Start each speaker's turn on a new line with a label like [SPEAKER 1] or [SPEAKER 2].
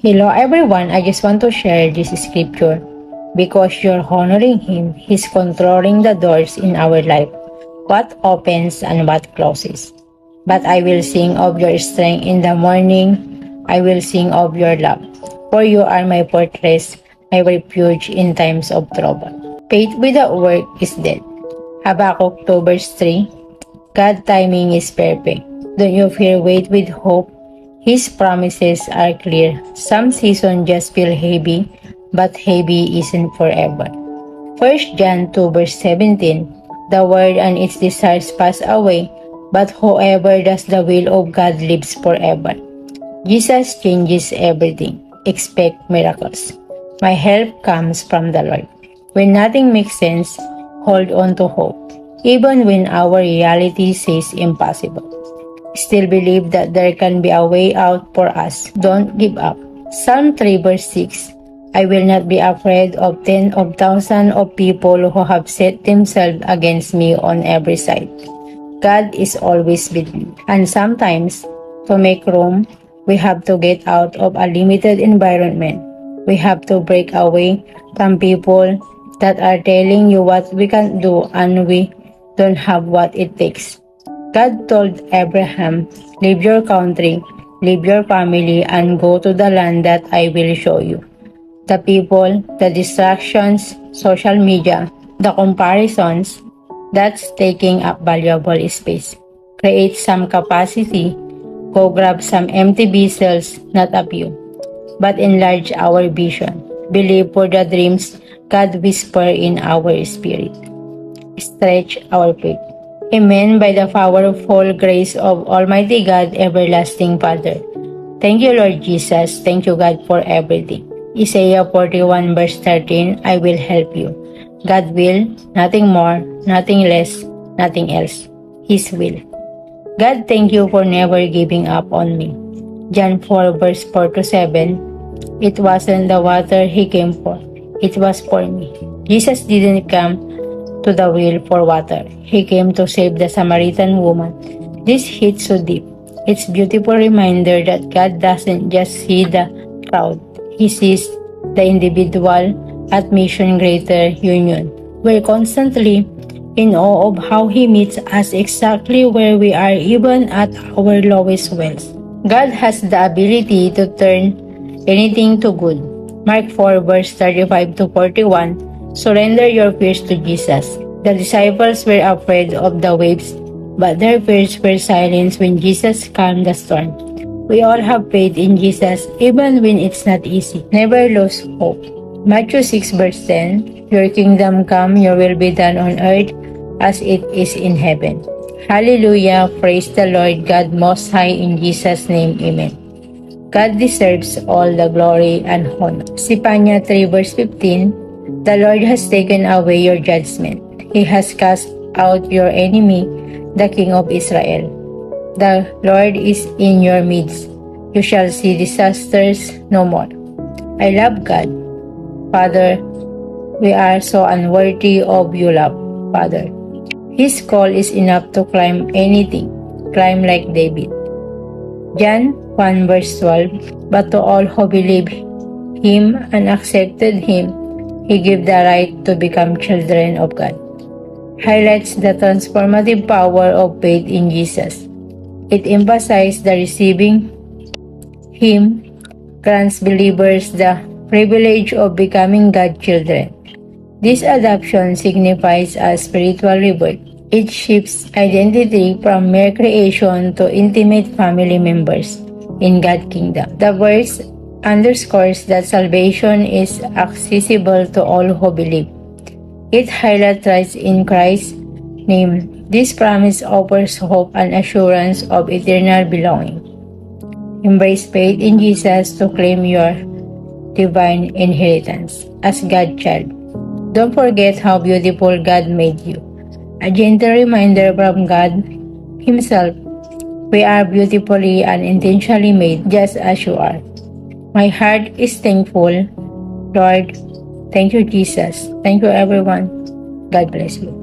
[SPEAKER 1] Hello everyone, I just want to share this scripture because you're honoring Him. He's controlling the doors in our life, what opens and what closes. But I will sing of your strength in the morning. I will sing of your love. For you are my fortress, my refuge in times of trouble. Faith without work is dead. Habakkuk 2 verse 3. God's timing is perfect. Don't you fear, wait with hope. His promises are clear. Some seasons just feel heavy, but heavy isn't forever. 1 John 2 verse 17. The world and its desires pass away, but whoever does the will of God lives forever. Jesus changes everything. Expect miracles. My help comes from the Lord. When nothing makes sense, hold on to hope. Even when our reality says impossible, still believe that there can be a way out for us. Don't give up. Psalm 3 verse 6. I will not be afraid of 10,000 of people who have set themselves against me on every side. God is always with me. And sometimes, to make room, we have to get out of a limited environment. We have to break away from people that are telling you what we can do and we don't have what it takes. God told Abraham, leave your country, leave your family, and go to the land that I will show you. The people, the distractions, social media, the comparisons, that's taking up valuable space. Create some capacity. Go grab some empty vessels, not a few, but enlarge our vision. Believe for the dreams God whisper in our spirit. Stretch our faith. Amen. By the powerful grace of Almighty God, everlasting Father. Thank you, Lord Jesus. Thank you, God, for everything. Isaiah 41 verse 13, I will help you. God will, nothing more, nothing less, nothing else. His will. God, thank you for never giving up on me. John 4 verse 4 to 7, it wasn't the water He came for. It was for me. Jesus didn't come to the well for water. He came to save the Samaritan woman. This hits so deep. It's a beautiful reminder that God doesn't just see the crowd. He sees the individual at Mission Greater Union. We're constantly in awe of how He meets us exactly where we are, even at our lowest wells. God has the ability to turn anything to good. Mark 4 verse 35 to 41. Surrender your fears to Jesus. The disciples were afraid of the waves, but their fears were silenced when Jesus calmed the storm. We all have faith in Jesus even when it's not easy. Never lose hope. Matthew 6 verse 10. Your kingdom come, your will be done on earth as it is in heaven. Hallelujah. Praise the Lord God Most High, in Jesus' name. Amen. God deserves all the glory and honor. Sipanya 3 verse 15. The Lord has taken away your judgment. He has cast out your enemy, the King of Israel. The Lord is in your midst. You shall see disasters no more. I love God. Father, we are so unworthy of your love, Father. His call is enough to climb anything. Climb like David. John 1 verse 12. But to all who believe Him and accepted Him, He gave the right to become children of God. Highlights the transformative power of faith in Jesus. It emphasizes the receiving Him grants believers the privilege of becoming God's children. This adoption signifies a spiritual rebirth. It shifts identity from mere creation to intimate family members in God's kingdom. The verse underscores that salvation is accessible to all who believe. It highlights trust in Christ's name. This promise offers hope and assurance of eternal belonging. Embrace faith in Jesus to claim your divine inheritance as God's child. Don't forget how beautiful God made you. A gentle reminder from God Himself. We are beautifully and intentionally made just as you are. My heart is thankful. Lord, thank you, Jesus. Thank you, everyone. God bless you.